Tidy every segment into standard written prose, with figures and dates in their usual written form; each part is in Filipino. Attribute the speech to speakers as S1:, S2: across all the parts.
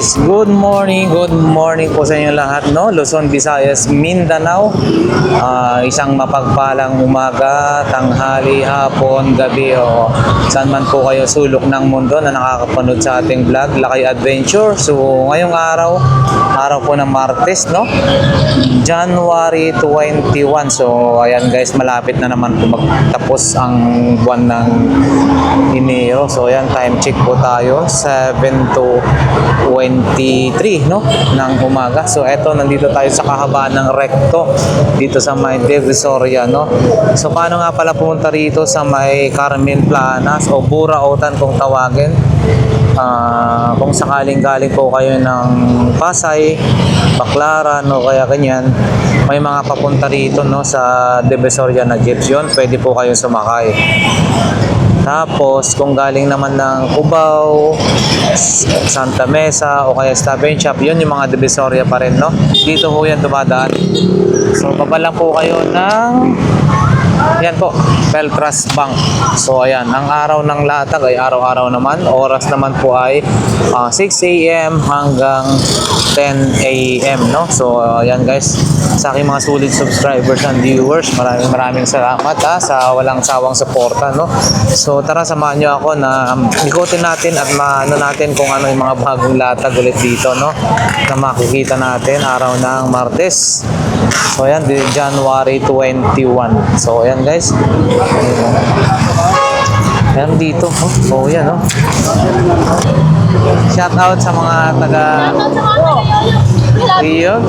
S1: guys, good morning po sa inyo lahat, no? Luzon, Visayas, Mindanao. Isang mapagpalang umaga, tanghali, hapon, gabi, o saan man po kayo sulok ng mundo na nakakapanood sa ating vlog, Lakay Adventure. So, ngayong araw po ng Martes, no? January 21. So, ayan guys, malapit na naman po magtapos ang buwan ng Enero. So, ayan, time check po tayo, 7 to 23, no? Ng umaga. So, eto, nandito tayo sa kahabaan ng Recto dito sa may Divisoria, no? So, paano nga pala pumunta rito sa may Carmen Planas o Burautan kung tawagin? Kung sakaling galing po kayo ng Pasay, Baclaran o kaya ganyan, may mga papunta rito, no, sa Divisoria na jeeps yun, pwede po kayo sumakay. Tapos kung galing naman ng Cubao, Santa Mesa o kaya Stop and Shop, yun yung mga Divisoria pa rin, no? Dito po yan dumadaan. So baba lang po kayo ng yan po, Peltras Bank. So ayan, ang araw ng latag ay araw-araw naman. Oras naman po ay 6 AM hanggang 10 AM, no? So ayan guys, sa aking mga solid subscribers and viewers, maraming salamat sa walang sawang suporta, no? So tara, samahan nyo ako na ikutin natin at maano natin kung ano yung mga bagong latag ulit dito, no? Na makikita natin araw ng Martes. So ayan, January 21. So ayan guys, ayan dito, oh yan, oh. Shout out sa mga taga Rio.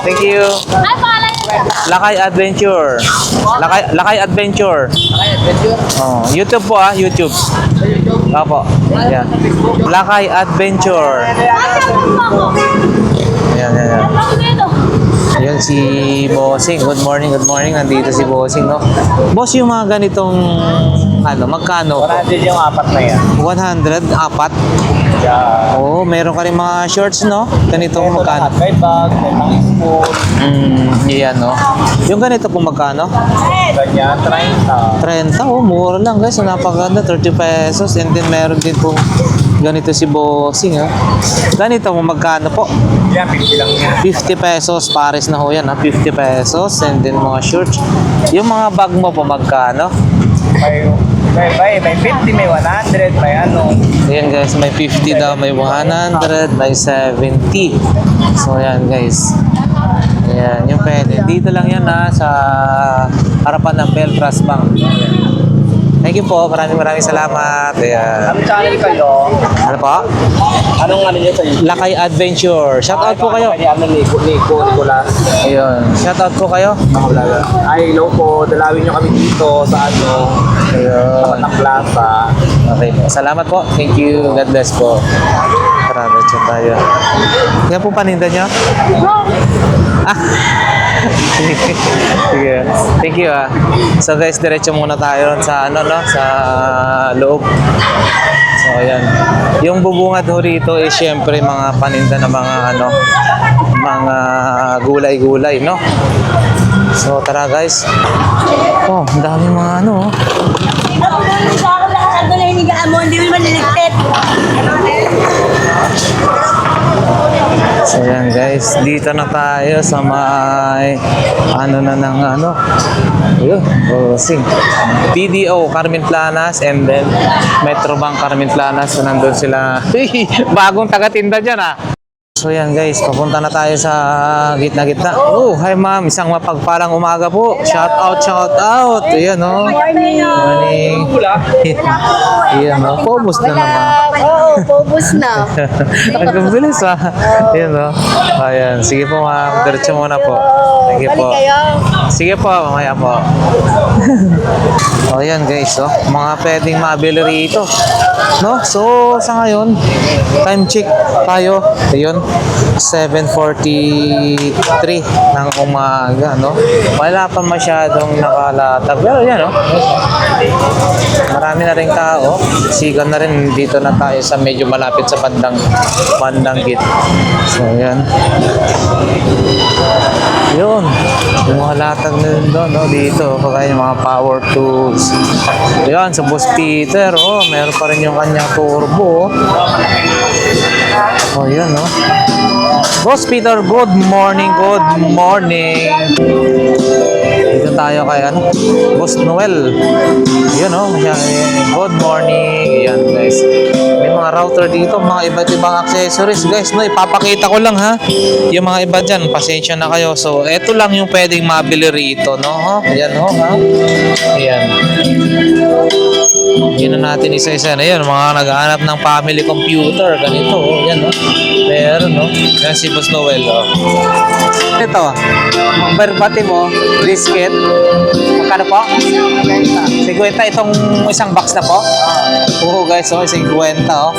S1: Thank you. Lakay Adventure. Lakay Adventure. Oh, YouTube po, YouTube. Opo. Ayan. Lakay Adventure. Ayan. Ayan si Bossing. Good morning. Nandito si Bossing, no? Boss, yung mga ganitong magkano?
S2: 100 yung apat na yan.
S1: 100? Apat?
S2: Yeah.
S1: Oo, meron ka rin mga shorts, no? Ganitong magkano?
S2: May bag, may pang spoon.
S1: Iyan, no? Yung ganito po magkano?
S2: Ganyan, 30.
S1: 30, oh, mura lang guys. Napakaganda, 30 pesos. And then meron din po ganito si Bossing, ha? Ganito po magkano po?
S2: Yan, 50 lang yan.
S1: 50 pesos, pares na ho yan, ha? 50 pesos. And then mga shorts. Yung mga bag mo po magkano?
S2: May 50, may 100, may ano.
S1: Ayan guys, may 50 daw, may 100, may 70. So ayan guys. Ayan, yung pwede. Dito lang yan, ha, sa harapan ng Peltras Bank. Ayan. Thank you po, maraming salamat. Ayan.
S2: Anong channel kayo?
S1: Ano po?
S2: Anong ano nyo sa'yo?
S1: Lakay Adventure. Shout out po kayo.
S2: Nicolas.
S1: Ayun, shout out po kayo.
S2: Ay, hello po. Dalawin nyo kami dito sa
S1: Ayun.
S2: Matang Plaza.
S1: Okay po. Salamat po. Thank you. God bless po. Tara, diretso tayo. Yan po paninda nyo? Sige. Thank you, ah. So guys, diretso muna tayo sa sa loob. So ayan. Yung bubungad ho rito is syempre mga paninda na mga mga gulay-gulay, no? So tara guys. Oh, ang daming mga So yan guys, dito na tayo sa may ayun, Bossing. PDO Carmen Planas and then Metrobank Carmen Planas. So nandun sila. Bagong taga-tinda dyan, ah. So yan guys, papunta na tayo sa gitna-gitna. Oh, hi ma'am, isang mapagpalang umaga po. Shout out. Ayan, oh. Morning. Ayan, oh. Pobos na naman.
S3: Oo, pobos na.
S1: Ang bilis, ah. Ayan, oh. Ayan, sige po ma'am, diretso muna po. Sige po. Sige po, mamaya po. O yan guys, oh. Mga pwedeng mabili rito, no? So sa ngayon, time check tayo. Ayun, 7:43 ng umaga, no? Wala pa masyadong nakalatag, pero yan, no? Marami na rin tao. Sigan na rin, dito na tayo sa medyo malapit sa bandang git. So yan. Yun, yung mga nakalatag na din doon, no? Dito, kagaya yung mga power tools. Ayan, sa Boss Peter, oh, meron pa rin yung kanyang turbo, oh. Oh, yan, no? Boss Peter, good morning, good morning. Dito tayo kay, ano, Boss Noel. Yun, no? Good morning. Ayan, guys. May mga router dito, mga iba't ibang accessories, guys, no? Ipapakita ko lang, ha? Yung mga iba dyan, pasensya na kayo. So, eto lang yung pwedeng mabili rito, no? Ho? Ayan, ho, ha? Ayan. Yun na natin isa-isa na yun. Mga naghahanap ng family computer. Ganito, oh. Yan, no? Meron, no? Yan si Boss Noel, oh. Ito, berbati mo, brisket. Magkano po? 50 itong isang box na po? Oo, guys, oh, 50, oh.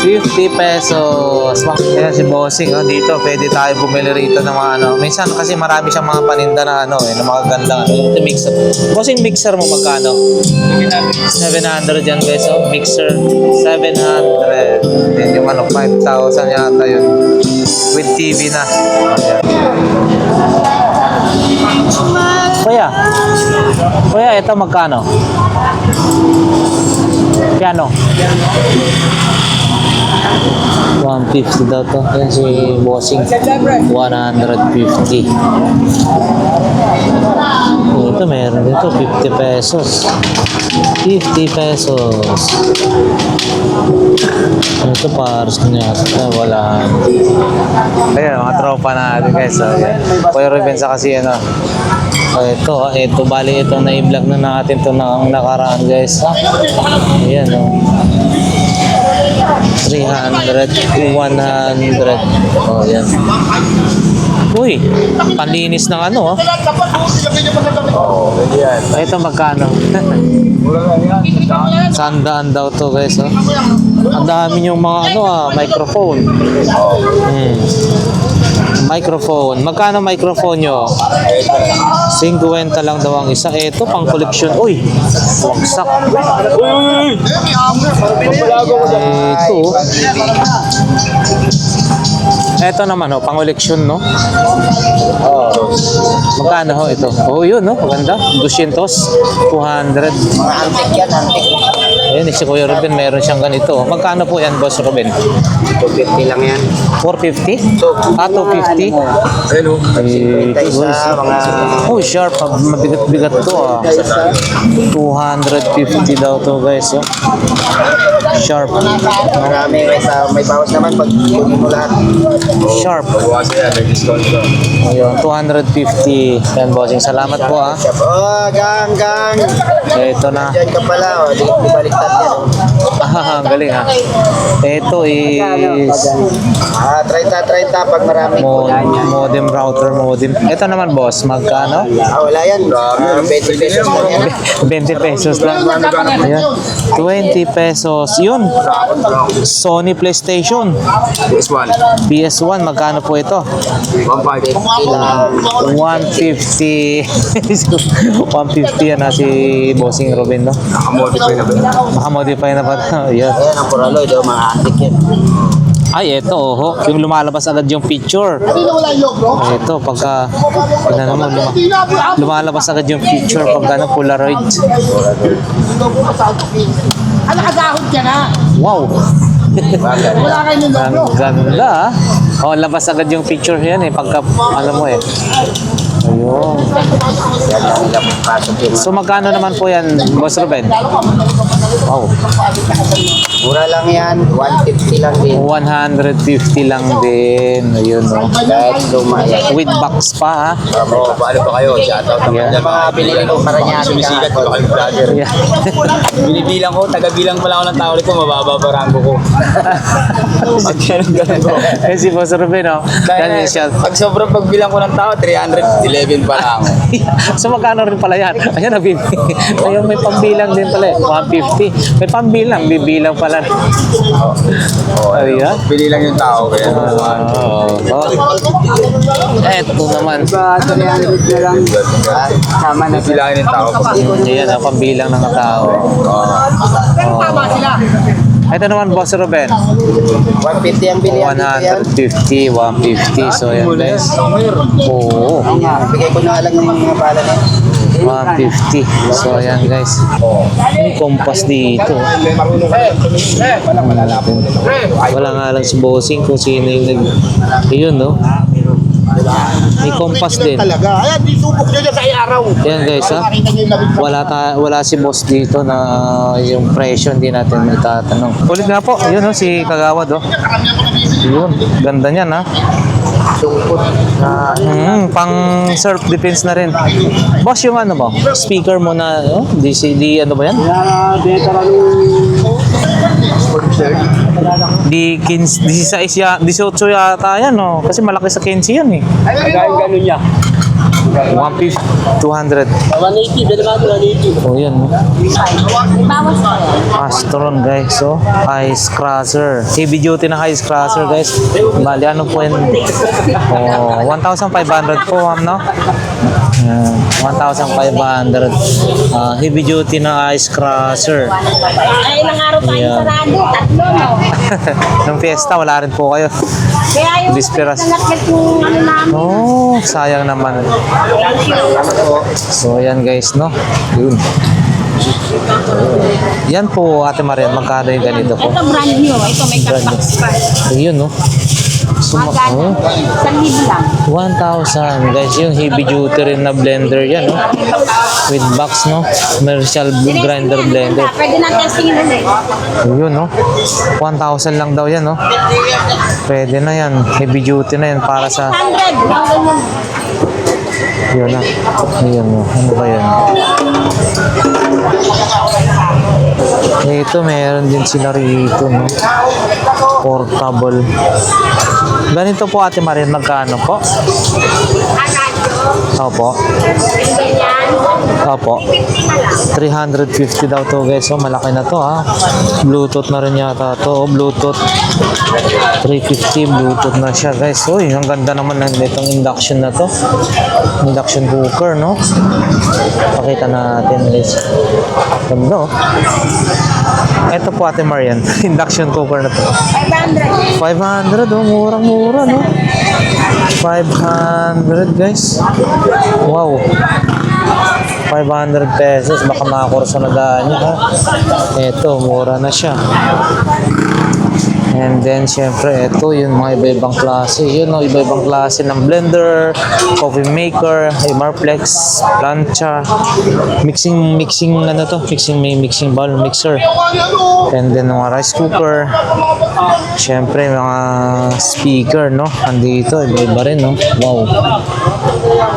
S1: 50 pesos. Yan si Bossing, oh. Dito, pwede tayo bumili rito ng mga, ano. Minsan kasi marami siyang mga paninda na, ano, eh, na mga gandang, ano. Ito, mixer. Bossing, mixer mo magkano? 700 yan, guys, oh. Mixer, 700. Yan yung, ano, 5,000 yata yun. With TV na. Ayan. Kuya, ito magkano? Piano? 150 daw to. Yan si Bossing. 150. Ito meron dito. 50 pesos. 50 pesos. Ito pares niya. Wala. Ayan, mga tropa natin, guys. So, ayan. Kuya Ruben sa kasi, ano. So, ito, bali ito na i-vlog na natin ito na ang nakaraan, guys. Ayan, oh. 300, 100. Oh, yan. Uy, panlinis ng ano, oh. Ito magkano? Sandaan daw to, guys, oh. Ang dami yung mga ano, microphone. Microphone. Magkano microphone nyo? 50 lang daw ang isa. Ito, pang collection. Uy, wagsak. Ito. Ito naman, oh, pang collection, no? Oh. Magkano ho ito? Oh, yun, no? Maganda. 200. 200.
S2: Antik yan, antik.
S1: Ayan, si Kuya Ruben, meron siyang ganito. Magkano po yan, Boss Ruben?
S2: 250 lang yan.
S1: 450? 250?
S2: Hello. Sa mga...
S1: Oh, sharp. Mabigat-bigat to, 250 daw to, guys, oh. Sharp.
S2: Marami, may bawas naman pag kunin mo lahat.
S1: Sharp.
S2: Bawas yan, may discount ko.
S1: Ayun, 250. Yan, Bossing. Salamat po,
S2: Oh, gang.
S1: Ito na.
S2: Diyan ka pala, di baliktad yan.
S1: Ah, galing, ha. Ito is
S2: 30 pag marami.
S1: modem, router modem. Ito naman, boss, magkano?
S2: Wala yan. 20 pesos lang yan.
S1: 20 pesos lang. Ayan. 20 pesos. Yun. Sony PlayStation. PS1, magkano po ito? 150. 150 yan na si Bossing Ruben, no? Naka-modify na ba? Ayan.
S2: Ayan, ang Puraloy, mga antik yan.
S1: Ay, ito, oh. Yung lumalabas agad yung picture. Ito, pagka, ano naman, lumalabas agad yung picture pagka na Polaroid.
S3: Nakasahod ka na.
S1: Wow!
S3: Wala kayo ng
S1: Ang ganda, ah. Oh, labas agad yung picture yan, eh. Pagka, ano mo, eh. Ayun.
S2: Yan ang ilang pasok yun.
S1: So, magkano naman po yan, Boss Ruben? Wow.
S2: Mura lang yan, 150 lang din.
S1: 150 lang din. Ayun, no.
S2: Kahit luma yan.
S1: With box pa, ha?
S4: Paano ba kayo? Shoutout
S1: Yeah.
S2: Yung mga pinili ko para niya.
S4: Sumisikat ko kayong vlogger.
S1: Yeah.
S4: Binibilang ko, taga-bilang pala ako ng tao ko, mababa pa rango ko. Pag ganun ko.
S1: Eh, si Boss Ruben, no? Yan yung shot.
S4: Pag sobrang pagbilang ko ng tao, 311 pa lang.
S1: So, magkano rin pala yan? Ayan, nabibili. Ayun, may pambilang din pala, 150. May pambilang, bibilang pala. Ayan.
S4: Bili lang yung tao, kaya
S1: Eto naman.
S2: Sama na
S4: bilangin yung tao.
S1: Ayan, ang pambilang ng tao.
S3: Pero tama sila.
S1: Ito naman, Boss Ruben.
S2: 150 ang bilihan dito yan.
S1: 150, 150. So, yan guys. Oo.
S2: Bigay ko na lang ng mga pala na.
S1: 150. So, ayan guys. May kompas dito. Wala nga lang si Bossing kung sino yung nag... Yun, no? May kompas din.
S3: Talaga. Ayan, di subok nyo dyan sa araw.
S1: Ayan guys, ha?
S3: Makita nyo yung labing
S1: Wala si boss dito na yung presyo hindi natin itatanong. Ulit nga po. Yun, no? Si Kagawad, oh. Yun. Ganda niyan, ha? Pang surf defense na rin. Boss, yung ano mo? Speaker mo na, oh? DCD, ano ba yan? Di 15, 16 yata yan, no? Kasi malaki sa 15 yan, eh.
S4: Ganun niya.
S1: 150, 200.
S4: 180, bili natin 180.
S1: Oh, yan, no? Astron, guys. So, ice crusher. Heavy duty na ice crusher, guys. Bali, ano po yan? Oh, 1,500 po, ma'am, no? 1,500. Heavy duty na ice crusher.
S5: Ay, ilang araw tayo
S1: Yeah.
S5: sarado? Tatlo, no?
S1: Nung fiesta, wala rin po kayo.
S5: Kaya yung
S1: Disperas.
S5: nanakit yung ano namin.
S1: Oh, sayang naman. So, yan guys, no? Yun. Yan po, Ate Marian, magkano yung ganito po?
S5: Ito brand new. Ito may
S1: Brand new.
S5: catbox pa.
S1: Ayun, no?
S5: Magkano? 1,000 lang.
S1: 1,000. Guys, yung heavy duty rin na blender yan, no? With box, no? Commercial grinder blender.
S5: Pwede na testingin ulit.
S1: Ayun, no? 1,000 lang daw yan, no? Pwede na yan. Heavy duty na yan para sa...
S5: 100. Lang ganyan.
S1: Yun na. Ayun, no? Ano ba yan? Ito, meron din sila rito, no? Portable. Ganito po, Ate Marian, magkano po? Opo. Opo. 350 daw to guys. So malaki na to ha. Bluetooth na rin yata to. Bluetooth. 350 Bluetooth na siya guys. Uy, ang ganda naman ng itong induction na to. Induction cooker, no? Pakita natin guys. Ganda oh. Ito po Ate Marian. Induction cooker na to.
S5: 500.
S1: 500 oh. Murang-mura no? 500 guys. Wow. 500 pesos. Baka makakurso na daan niya ha. Ito, mura na siya. And then, syempre, ito yung mga iba-ibang klase. Yun, no, iba-ibang klase ng blender, coffee maker, Marplex, plancha, mixing, ano to? May mixing bowl, mixer. And then, mga rice cooker. Syempre, mga speaker, no? Andito, iba-iba rin, no? Wow.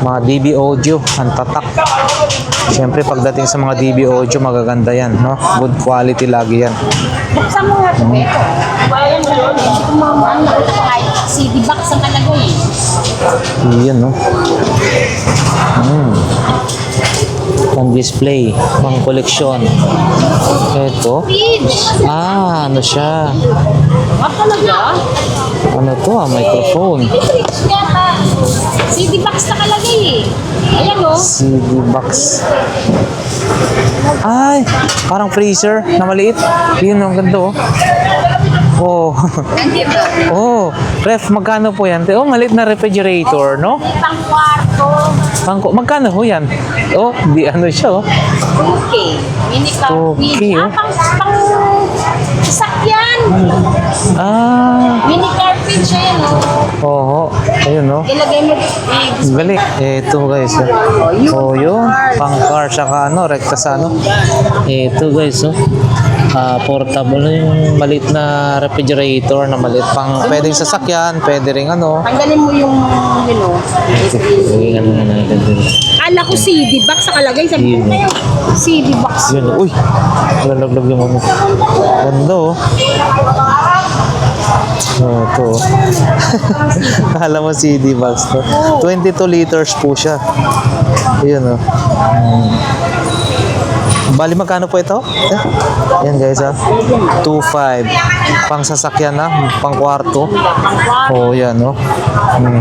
S1: Mga DB audio, ang tatak. Syempre, pagdating sa mga DB audio, magaganda yan, no? Good quality lagi yan.
S5: Buksan mo nga ito. Ayan mo. Hindi ko mamaan. Nakita ko kahit CD box ang kalagay.
S1: Yan, no? Pang display, pang koleksyon. Ito.
S5: Fridge.
S1: Ano siya?
S5: Talaga?
S1: Ano to microphone.
S5: Fridge yata. CD box na kalagay eh. Ayan o.
S1: CD box. Ay, parang freezer na maliit. Yun, ang ganda oh. Oh. Oh, ref, magkano po yan? Oh, maliit na refrigerator, no?
S5: Pang kwarto.
S1: Magkano ho yan? Oh, di ano siya, oh.
S5: 2K. Mini carpet.
S1: 2K, oh.
S5: Pang sasakyan. Mini carpet siya yan o.
S1: Oo, ayun, no?
S5: Ilagay mo.
S1: Gali. Ito guys. Oh, yun. Pang car saka ano, rekta sa ano. Ito guys, oh. Portable yung maliit na refrigerator na maliit pang pwedeng sasakyan, pwede ring ano.
S5: Tanggalin mo yung
S1: Ano na natin din.
S5: Kala ko CD box sa kalagay. Sabi ko kayo, CD box.
S1: Yun. Uy. Lalaglag yung ano. Ganda oh. Oh, ito. Kala mo CD box to. 22 liters po siya. Yun oh. Bali magkano po ito? Yan guys ha. 2.5. Pang sasakyan na, pang kwarto. Oh, yan oh.
S5: May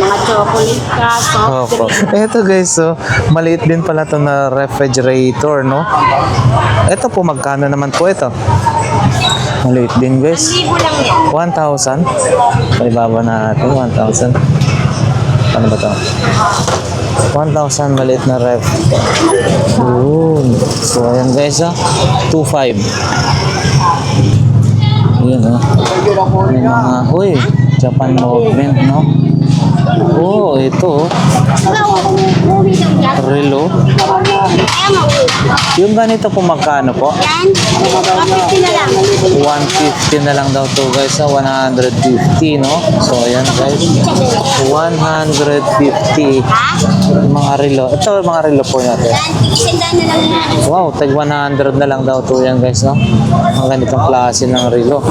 S5: mga chocolate ka, soft
S1: Opo. Ito guys, so maliit din pala to na refrigerator, no? Ito po magkano naman po ito? Maliit din guys. 1,000. Paibaba natin, 1,000. Ano ba to? 1,000 maliit na ref. Yun. So, ayan guys, 2,500. Yun, may mga, uy, Japan movement, no? Oh, ito, relo. Yung ganito po magkano po?
S5: Yan, 150 na lang.
S1: 150 na lang daw to guys, 150, no? So, ayan guys, 150. Yung mga relo. Ito, mga relo po natin.
S5: Yan, tigisandan na lang yan.
S1: Wow, tag 100 na lang daw to yan guys, no? Ang ganitong klase ng relo.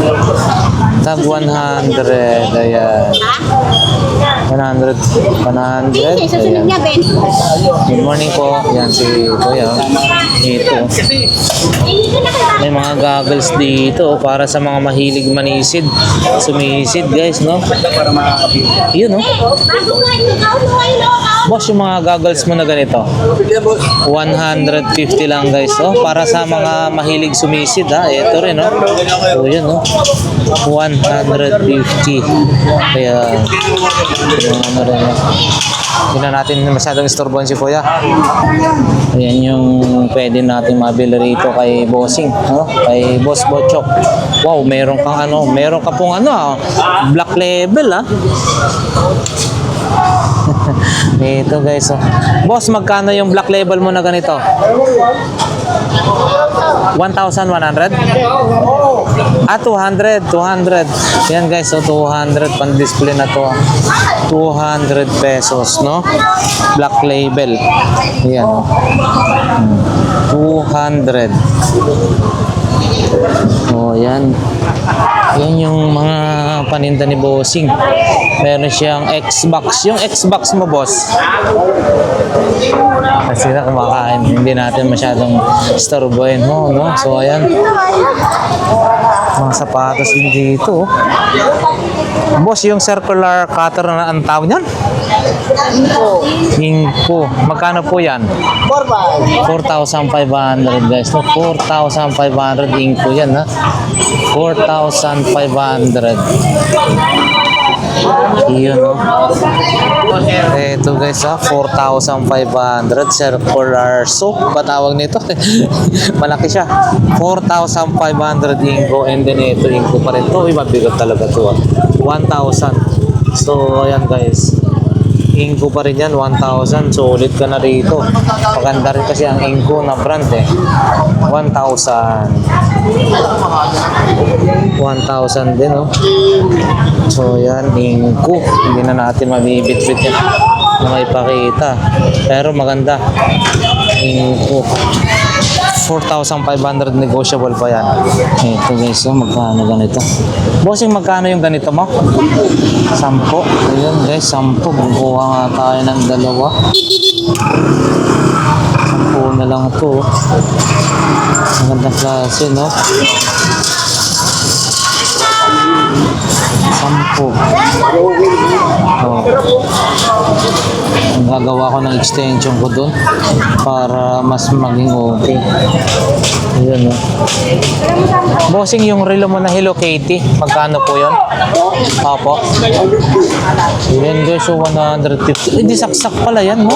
S1: Tag 100, ayan. 100, 100,
S5: Sige, susunod
S1: ayan.
S5: niya, Ben.
S1: Good morning po. Yan si Kuya. Ito. May mga goggles dito para sa mga mahilig manisid. Sumisid guys, no? Yun, no? Boss, yung mga goggles mo na ganito. 150 lang guys, oh. Para sa mga mahilig sumisid, ha. Ito rin, no? So, yun, no? 150. Kaya, ano rin, no? Hindi na natin masyadong istorbohan si Kuya. Ayan yung pwede natin mabili rito kay Bossing, no? Kay Boss Bochok. Wow, meron kang ano, meron ka pong ano, black label, ha? Ito guys, oh. Boss, magkano yung black label mo na ganito? 1,100? 200. Yan guys, so 200 pan display na to. 200 pesos, no? Black label. Yan, oh. 200. Oh, yan. Yan yung mga paninda ni Bossing. Meron siyang Xbox. Yung Xbox mo, boss. Kasi na kumakain. Hindi natin masyadong istorbohin mo, no? So, ayan. Mga sapatos din dito. Boss, yung circular cutter na ang tawag niyan? Inko. Magkano po yan? 4,500 guys. No? 4,500 Inko yan, ha? 4,500. Iyon, no? Ito guys, ha? 4,500 circular soap. Patawag nito. Malaki siya. 4,500 Inko. And then ito, Inko pa rin. Ito, mabigat talaga ito. 1,000. So, ayan guys. Inko pa rin yan, 1,000. So, ulit ka na rito. Maganda rin kasi ang Inko na brand, eh. 1,000. 1,000 din, oh. So, yan, Inko. Hindi na natin mabibit-bit yan na may pakita. Pero maganda. Inko. 4,500 negotiable pa yan. Ito guys, oh, magkano ganito? Bossing, magkano yung ganito mo? 10. Ayun guys, 10. Bukuha nga tayo ng dalawa. 10 na lang ito. Magandang klase, no? 10. Oh. Gagawa ko ng extension ko dun para mas maging okay. Yun, no? Bossing, yung relo mo na Hello Kitty, magkano po yun? Opo. Yun guys, so 150. Hindi, saksak pala yan, no?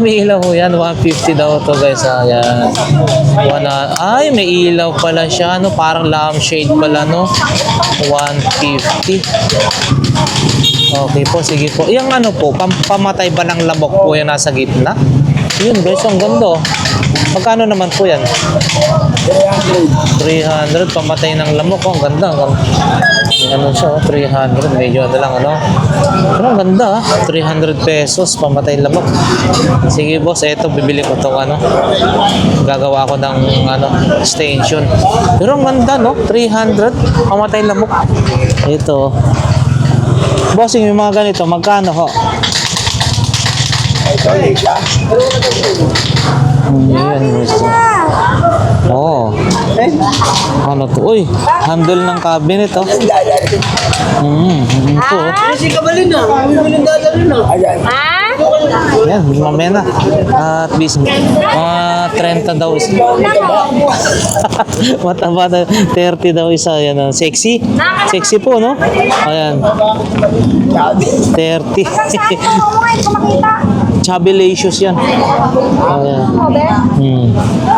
S1: May ilaw po yan. 150 daw to guys. Ayan. Ay, may ilaw pala siya, no? Parang lampshade pala, no? 150. Okay po, sige po. Yung ano po, pamatay ba ng lamok po yung nasa gitna? Yun guys, ang ganda. Magkano naman po yan? 300, pamatay ng lamok. Ang ganda. Ano siya, 300. Medyo ano lang, ano. Pero ang ganda, 300 pesos, pamatay lamok. Sige boss, eto, bibili ko itong ano. Gagawa ko ng ano, extension. Pero ang ganda, no? 300, pamatay lamok. Ito. Bossing, yung mga ganito, magkano ho? Yan, gusto. Oh. Ano to? Uy, handle ng cabinet, oh. Ito.
S3: Kasi kabalin na. Bibiling dadalhin na. Ayan.
S5: Ha?
S1: Yan, mamaya na. At least, mga 30 daw isa. Mataba na, 30 daw isa. Yan, sexy. Sexy po, no? Ayan. 30. Chubby-licious yan. Ayan.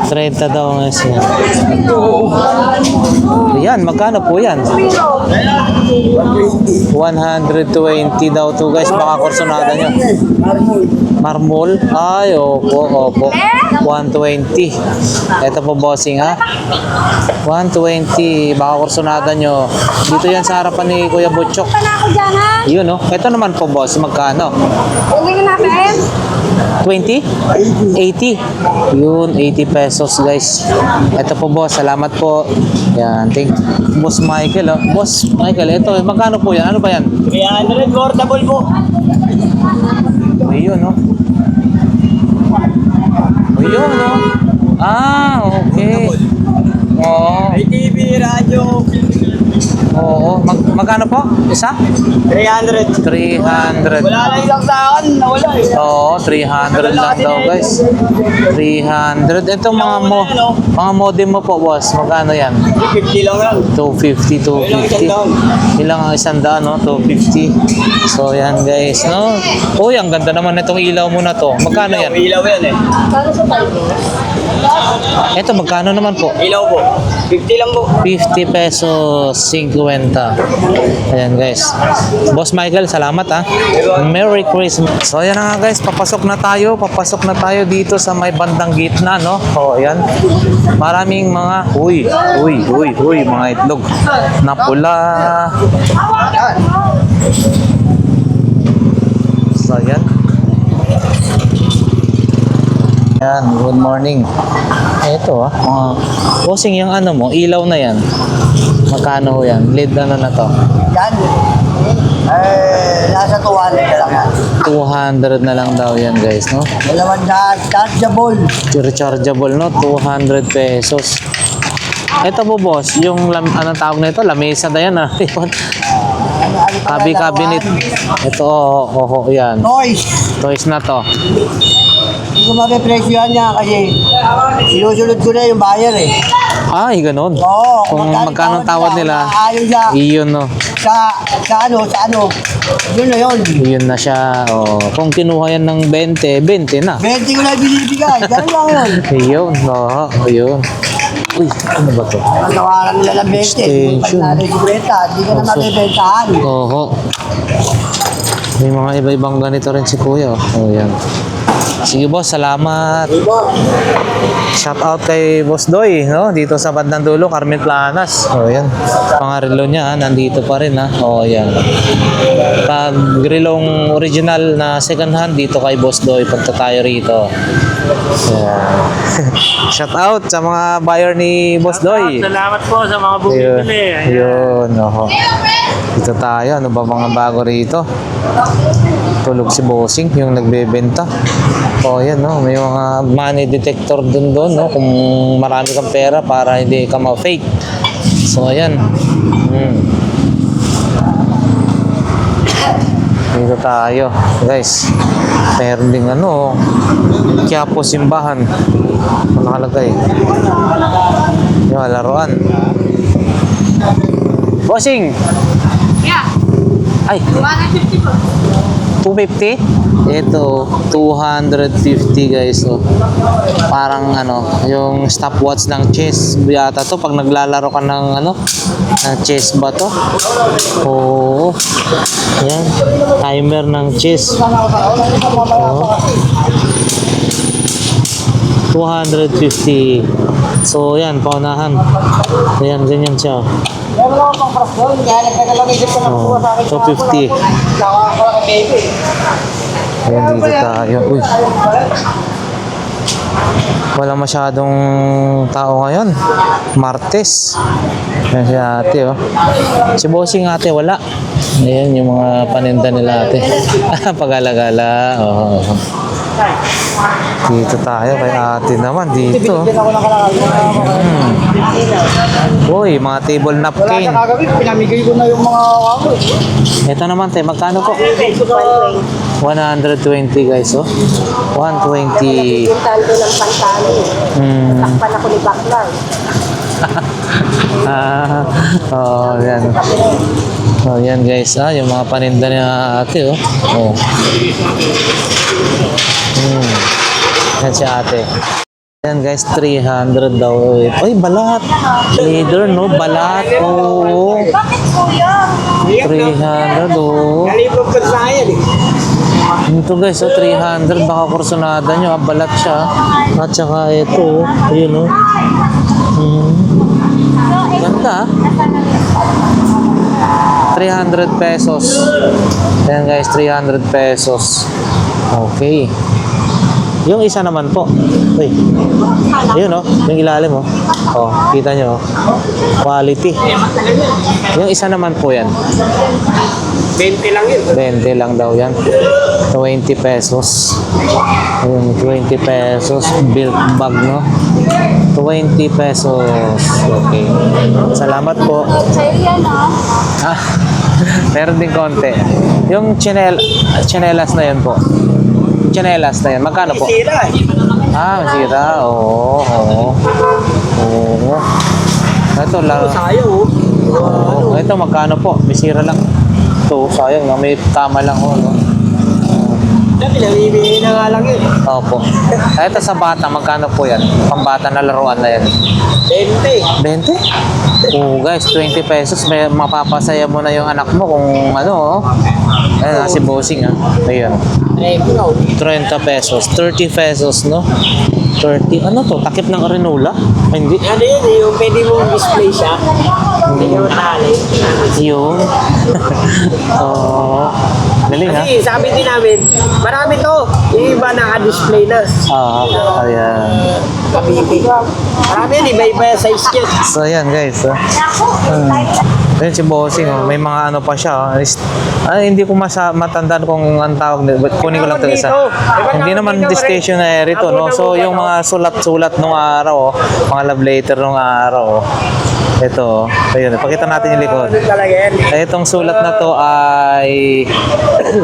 S1: 30 daw nga siya. Yan, magkano po yan? 120 daw to guys. Baka kursonada nyo. Marmol? Ay, opo, opo. 120. Ito po bossing ha. 120. Baka kursonada nyo. Dito yan sa harapan ni Kuya Butchok. Yun no. Ito naman po boss. Magkano? 20? 80? Yun, 80 pesos guys. Ito po boss, salamat po. Yan, thank Boss Michael. Oh. Boss Michael, ito, magkano po yan? Ano ba yan?
S2: 300 portable po.
S1: Ayun, no? Ayun, no? Ah, okay. Oo.
S2: May TV, radyo.
S1: Oo. Magkano po? Isa?
S2: 300.
S1: 300.
S2: Wala lang isang taon, nawala eh.
S1: Oo, 300 lang daw guys. 300. Itong mga modem mo po boss, magkano yan?
S2: 50 lang lang.
S1: 250, 250. Ilang ang isang daan, no? 250. So, yan guys, no? Uy, ang ganda naman itong ilaw mo na to. Magkano yan?
S2: Ilaw yan eh.
S1: Ito, magkano naman po?
S2: Ilaw po. 50 lang po.
S1: 50 pesos, 50. Ayan guys. Boss Michael, salamat ha. Merry Christmas. So, ayan na nga guys, papasok na tayo. Papasok na tayo dito sa may bandang gitna, no? O, ayan. Maraming mga, uy, mga itlog na pula. So, ayan. Yan, good morning. Ito mga bossing yung ano mo, ilaw na yan. Magkano ho yan? Lead ano na to?
S3: Yan. Nasa 200 na lang yan.
S1: 200 na lang daw yan guys, no?
S3: Dalawang chargeable.
S1: Rechargeable, no? 200 pesos. Ito po boss, yung anong tawag na ito? Lamesa na yan, Cabinet cabinet. Ito, yan.
S3: Toys.
S1: Toys na to.
S3: Hindi ko mapipresyohan niya kasi sinusunod ko na yung buyer eh.
S1: Ay, ganun.
S3: Oo.
S1: Kung magkano ang tawad nila,
S3: Ayaw siya.
S1: iyon, no?
S3: Sa ano. Yun na yun.
S1: Iyon na siya. Oh. Kung kinuha yan ng 20, 20 na.
S3: 20 ko na binibigay. Ganun lang yun.
S1: Ayun, no, ayun. Uy, ano ba to?
S3: Natawaran nila ng 20.
S1: Extension.
S3: Pag natin 50, hindi ka na mabibentahan.
S1: Oo. May mga iba-ibang ganito rin si Kuya. Oh, yan. Sige boss, salamat. Shout out kay Boss Doy, no? Dito sa bandang dulo, Carmen Planas. Oh, yan. Mga relo niya, nandito pa rin, ha? Oh, yan. Pag relong original na second hand, dito kay Boss Doy, pagka tayo rito. Yan. Shout out sa mga buyer ni Boss Doy.
S2: Salamat po sa mga
S1: Ayun, yun, oho. Dito tayo, ano ba mga bago rito? Tulog si Bossing, yung nagbebenta. O yan, no? May mga money detector dun, no? Kung marami kang pera para hindi ka ma-fake. So, ayan. Dito tayo, guys. Meron ding ano, Quiapo simbahan. Ano nakalagay? Yung laruan. Bossing!
S5: Yeah.
S1: Ay,
S5: 150 po.
S1: 250? Ito, 250 guys. So, parang ano, yung stopwatch ng chess yata to. Pag naglalaro ka ng ano, ng chess ba to? Oo. Yan. Timer ng chess. Oo. 250. So, yan, paunahan. Ayan, ganyan siya. Oh, 250. Ayan, dito tayo. Uy. Wala masyadong tao ngayon. Martes. Ayan si ate, oh. Si Bossing ate, wala. Ayan yung mga paninda nila ate. Pag-alagala. Oh. Dito tayo kay ate naman. Dito. Uy, mga table napkin.
S3: Pinamigay ko na yung mga
S1: Ito naman, te. Magkano po?
S3: 120.
S1: 120 guys, oh. 120.
S5: Pintahan ko ng pantalon. Takpan ako ni Baklar.
S1: Yan. Oh, yan guys, yung mga paninda ni ate, oh. Oh. Yan si ate. Yan guys, 300 daw. Ay, balat. Leader, no? Balat, oh.
S5: Bakit kuya?
S1: 300, oh.
S2: Kalibang pansayan eh.
S1: Ito guys, 300. Baka kursonada nyo, balat siya. At saka ito, yun, oh. Ganda, 300 pesos. Ayan guys, 300 pesos. Okay. Yung isa naman po. Uy. Ayun oh, yung ilalim oh. Oh, kita nyo oh. Quality. Yung isa naman po yan.
S2: 20 lang yun.
S1: 20 lang daw yan. 20 pesos. Ayun, 20 pesos. Built bag, no? 20 pesos. Okay. Salamat po.
S5: Sa'yo yan
S1: Ah, meron din konti. Yung chinelas na yun po. Chinelas na yun. Magkano po?
S2: Sira eh.
S1: Masira. Oo. Ito lang.
S2: Sayo oh.
S1: Ito magkano po? Bisira lang. Ito, sayang. No? May tama lang ho. No?
S2: Dami namimili na nga lang yun.
S1: Opo. Ito sa bata, magkano po yan? Pambata na laruan na yan.
S2: 20.
S1: 20? Oo guys, 20 pesos. May mapapasaya mo na yung anak mo kung ano. Oh. Ayun, si Bossing ah. Ayun.
S2: Ay, bro.
S1: 30 pesos. 30 pesos, no? 30. Ano to? Takip ng Arenola? Ay, hindi.
S2: Ano yun eh, yung pwede mong display siya. Hindi nyo tali.
S1: Yun. Oo. Galing ha?
S2: Kasi sabi din namin, marami to. Yung iba naka-display na.
S1: Ayan.
S2: Kabibi. Marami yan, iba-iba yung size niya.
S1: So, ayan guys. Ayun si Bossing, oh. May mga ano pa siya. Oh. Hindi ko matandaan kung ang tawag nito. Kunin ko lang ito isa. Hindi naman stationary to, no? So, yung mga sulat-sulat nung araw, oh. Mga love letter nung araw, oh. Ito, oh. Ayun, pakita natin yung likod.
S2: Talaga yan.
S1: Itong sulat na to ay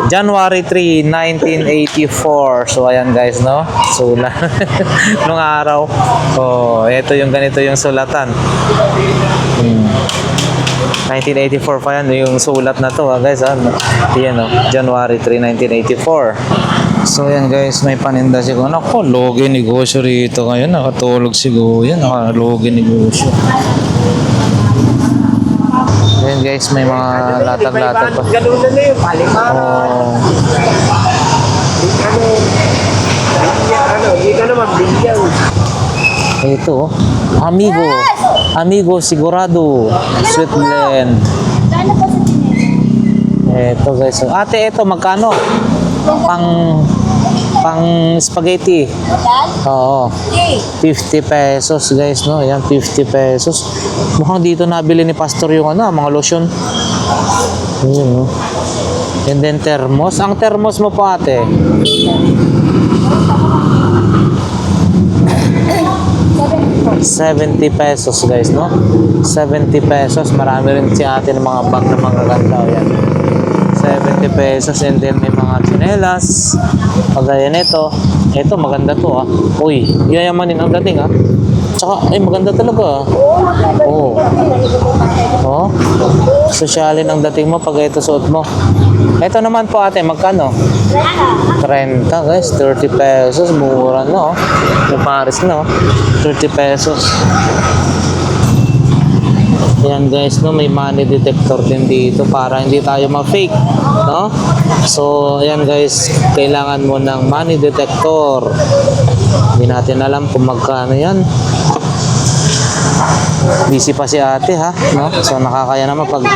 S1: January 3, 1984. So, ayan guys, no? Sulat. Nung araw. Oh, ito yung ganito yung sulatan. 1984 pa yan, yung sulat na to, guys. Yan, January 3, 1984. So, yan guys, may paninda si Kuya. Ako, logi negosyo rito ngayon. Nakatulog si Kuya. Nakalogi negosyo. Ayan guys, may mga latag-latag pa.
S2: Ganun na yun, palimara.
S1: Oh.
S2: Di ka naman bigyan.
S1: Ito, Amigo. Amigo Sigurado. Sweet blend.
S5: Gano'n po sa tinili?
S1: Ito guys. Ate, ito magkano? Pang spaghetti.
S5: Yan?
S1: Oo. 50 pesos guys, no? Ayan, 50 pesos. Mukhang dito nabili ni Pastor yung ano, mga lotion. Ayan, no? And then thermos. Ang thermos mo po ate? 70 pesos guys, no? 70 pesos. Marami rin si ate ng mga bag na mga ganda. Ayan. 70 pesos and then may mga tsinelas. Pagaya nito. Ito maganda to ah. Uy, yayamanin ang dating ah. Tsaka, ay maganda talaga ah. Oo. Oh. Sosyalin ang dating mo pag ito suot mo. Ito naman po ate, magkano? 30 guys, 30 pesos. Mura no. Yung Paris no. 30 pesos. Ayan guys, no, may money detector din dito para hindi tayo ma-fake, no? So, ayan guys, kailangan mo ng money detector. Hindi natin alam kung magkano yan. Busy pa si ate ha, no? So, nakakaya naman pag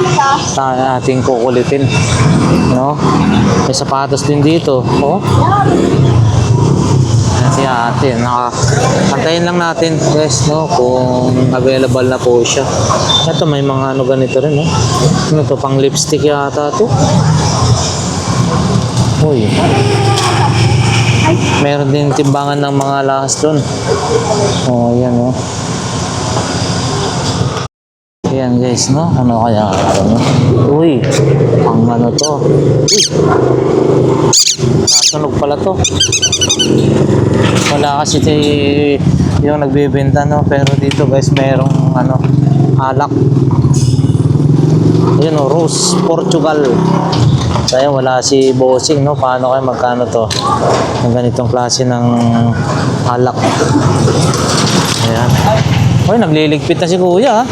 S1: ating kukulitin, no? May sapatos din dito, oh. Si ate, antayin lang natin guys, no, kung available na po siya. Ito may mga ano ganito rin, no. Ano to, pang lipstick yata to. Uy. Meron din timbangan ng mga lahas doon. Oh, yan, no. Yan guys, no. Ano kaya ito, no? Uy, ang ano to. Uy. Nasunog pala to. Wala kasi yung nagbebenta, no? Pero dito guys, merong ano, alak. Ayun o, Rose, Portugal. Kaya wala si Bossing, no? Paano kayo magkano to? Ng ganitong klase ng alak. Ayan. Uy, nagliligpit na si kuya.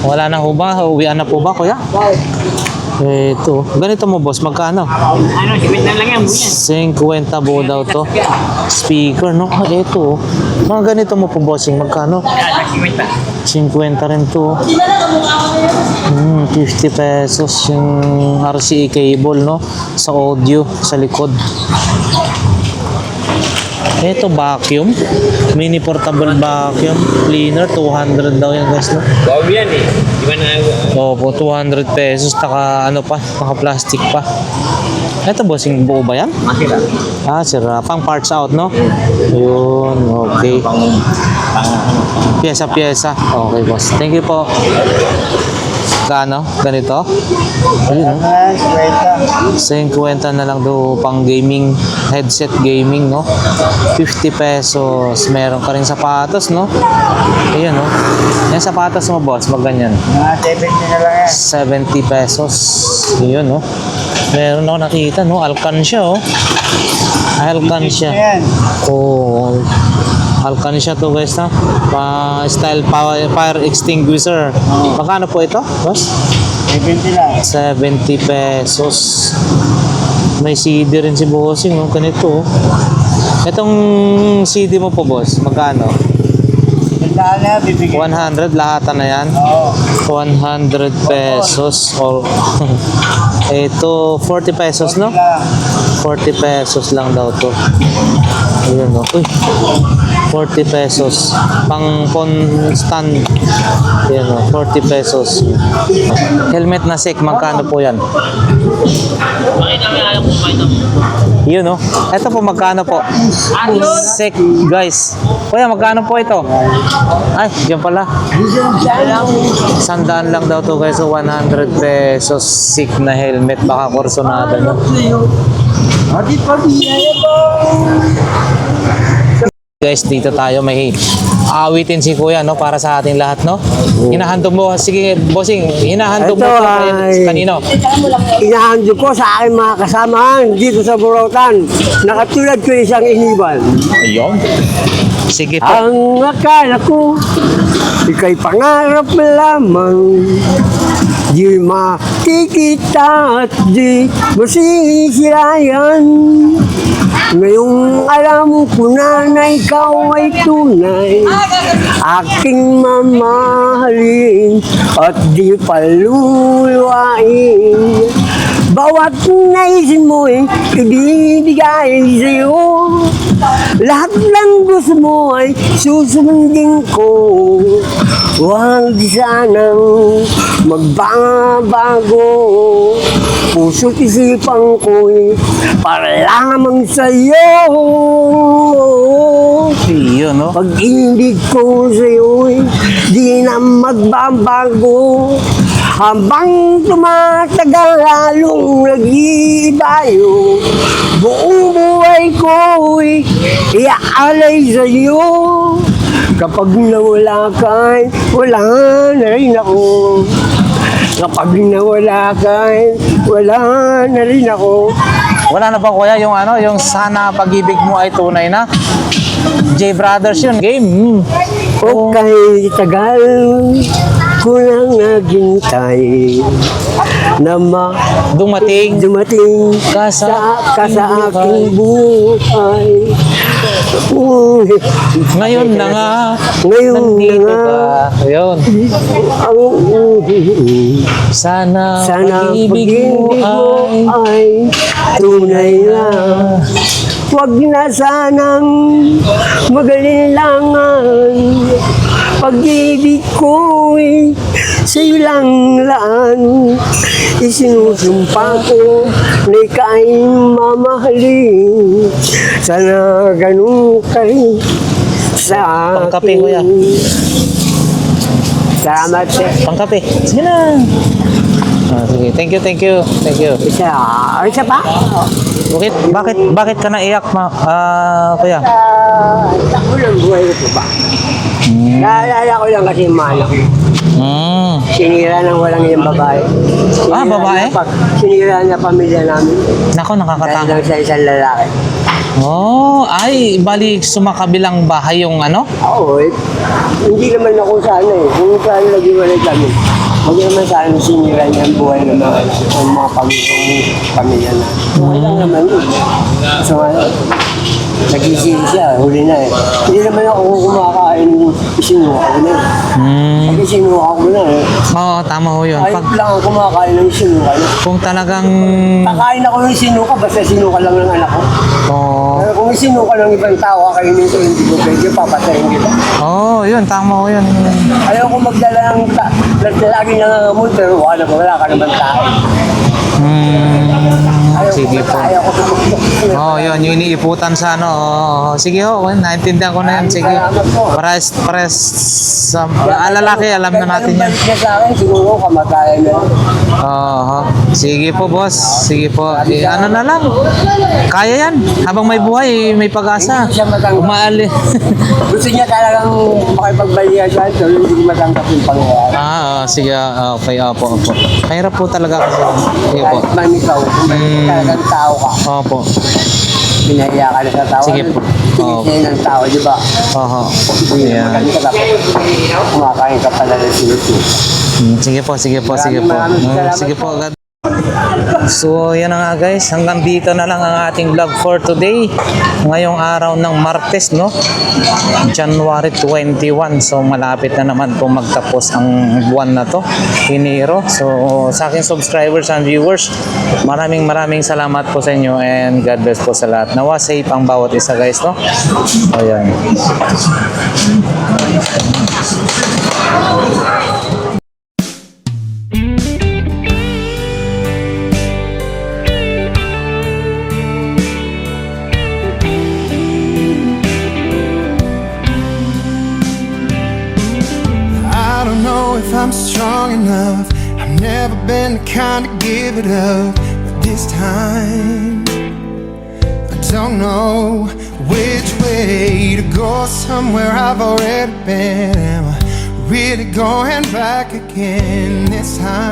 S1: Wala na ho ba? Uwian na po ba, kuya? Ito. Ganito mo, boss. Magkano?
S2: Ano, 50 lang yan, buyan.
S1: 50 po daw to. Speaker, no? Ito. Mga ganito mo po, bossing. Magkano? 50 rin to. 50 pesos yung RCA cable, no? Sa audio, sa likod. Ito, vacuum. Mini portable vacuum cleaner. 200 daw yan, guys, no?
S4: Bago yan eh. Di ba na...
S1: Opo, 200 pesos. Taka ano pa, taka plastic pa. Ito, bossing, buo ba yan?
S4: Makira.
S1: Ah, sira. Pang parts out, no? Yun, okay. Pyesa-pyesa. Okay, boss. Thank you po. Kano? Ganito? Ayun, no? 50 na lang daw pang gaming, headset gaming, no? 50 pesos. Meron ka rin sapatos, no? Ayun, no? Yung sapatos mo, boss, mag ganyan.
S2: 70 na lang yan.
S1: 70 pesos. Yun, no? Meron ako nakita, no? Alcansya, oh. Alcansya.
S2: Yan.
S1: Oh. Alcansya to, guys, na. Style fire extinguisher. Magkano po ito, boss?
S2: 70 lang.
S1: 70 pesos. May CD rin si Bossing, no? Ganito, oh. Itong CD mo po, boss, magkano?
S2: Tandaan na, bibigyan.
S1: 100 lahat na yan.
S2: Oo.
S1: 100 pesos or ito 40 pesos, no? 40 pesos lang daw to. Ayun, no? Uy, 40 pesos pang stand. Ayun, no? 40 pesos. Helmet na SEC, magkano po yan? Yun, no? Ito po, magkano po? SEC, guys. Kuya, magkano po ito? Ay, dyan pala. 100 lang daw to, guys. So 100 pesos SEC na helmet. Baka korsonada, no? Guys, dito tayo may awitin si Kuya, no, para sa ating lahat, no? Hinahandog mo, sige, bossing, hinahandog mo
S3: Ito
S1: po
S3: ay-
S1: kanino?
S3: Inahandog ko sa aking mga kasamahan dito sa Burautan. Nakatulad ko isang iniban.
S1: Ayun. Sige po.
S3: Ang akala ko, ika'y pangarap lamang. Di makikita at di masisirayan. Ngayong alam ko na ikaw ay tunay, aking mamahalin at di paluluwain. Bawat naisin mo'y ibibigay sa'yo. Lahat ng gusto mo ay susundin ko. Huwag sanang magbabago. Puso't isipan ko'y para lamang sa'yo.
S1: Yun, no?
S3: Pag-ibig ko sa'yo'y di na magbabago. Habang tumatagal lalong nag-iibayo, buong buhay ko'y iaalay sa'yo. Kapag nawala ka'y wala na rin ako. Kapag nawala ka'y wala na rin ako.
S1: Wala na ba, Kuya, yung ano, yung sana pag-ibig mo ay tunay na? J Brothers yun. Game.
S3: O kahit tagal ko lang naghintay na
S1: Dumating
S3: dumating
S1: ka sa
S3: ka sa aking buhay. Uy,
S1: ngayon na nga.
S3: ngayon na
S1: Nandito
S3: nga
S1: ka. Ayun.
S3: ang
S1: Sana,
S3: sana
S1: pag-ibig mo ay
S3: tunay na. Huwag na sanang mag-alilangan. Pag-ibig ko'y sa'yo lang laan. Isinusumpa ko na ika'y mamahalin. Sana ganun ka rin sa akin.
S1: Pangkape, Kuya.
S3: Salamat.
S1: Pangkape. Sige na. Ah, sige. Thank you, thank you. Thank you.
S3: Isa pa?
S1: Bakit ka naiyak, kuya?
S3: Sa unang buhay ko ba? Naalala ko lang kasi yung mana ko. Sinira ng walang yung babae.
S1: Babae?
S3: Sinira na pamilya namin.
S1: Nako,
S3: Dahil
S1: nakakatakot.
S3: lang sa isang lalaki.
S1: Ay, bali sumakabilang bahay yung ano?
S3: Oo, hindi naman ako sana eh. Kung saan nag-iwalay kami. Huwag naman sana sinira niya ang buhay ng mga pamilya na. Okay lang naman yun. So, nag-isiri siya, huli na eh. Hindi naman ako kumakain ng isinuha ko na eh. Pag isinuha ko na eh.
S1: Oo, tama ho yun.
S3: Kahit lang ako kumakain ng isinuha na.
S1: Kung talagang...
S3: Kakain ako ng isinuha, basta sinuha lang ng anak ko.
S1: Oo.
S3: Pero kung isinuha ng ibang tao, kakainin ko, hindi ko pwede, papatayin kita.
S1: Yun, tama ho yun.
S3: Ayaw ko magdala ng lagi nangangamot, pero wala ka naman tayo. Ayaw
S1: Sige
S3: ko
S1: po.
S3: ayaw ko tumusok.
S1: Yun, yung iniiputan sa ano. Sige ho, naintindihan ko na yan. Sige. Pares, lalaki, alam na natin yan.
S3: Balik niya sa akin, siguro kamatayan na.
S1: Sige po, boss. Sige po. Ano na lang. Kaya yan. Habang may buhay, may pag-asa.
S3: Hindi siya matanggap.
S1: Umaali.
S3: Gusto niya talagang makipagbalihan siya, so hindi ko matanggap yung pangyayari.
S1: Sige. Okay, opo. Mahirap po talaga kasi. Sige po.
S3: Kahit mamitaw, kung talagang tao ka,
S1: Opo.
S3: pinahiya ka na sa tao.
S1: Sige po.
S3: Pinihiya ng tao, di ba?
S1: Yan.
S3: Magaling ka dapat. Kumakain ka pala ng sinusuka.
S1: Sige po.
S3: Maraming salamat
S1: Sige po. So, yan na nga guys. Hanggang dito na lang ang ating vlog for today. Ngayong araw ng Martes, no? January 21. So, malapit na naman po magtapos ang buwan na to. Enero. So, sa aking subscribers and viewers, maraming salamat po sa inyo and God bless po sa lahat. Nawa safe ang bawat isa guys, no? Ayan.
S6: I don't know if I'm strong enough. I've never been the kind to give it up. But this time, I don't know which way to go. Somewhere I've already been. Am I really going back again this time?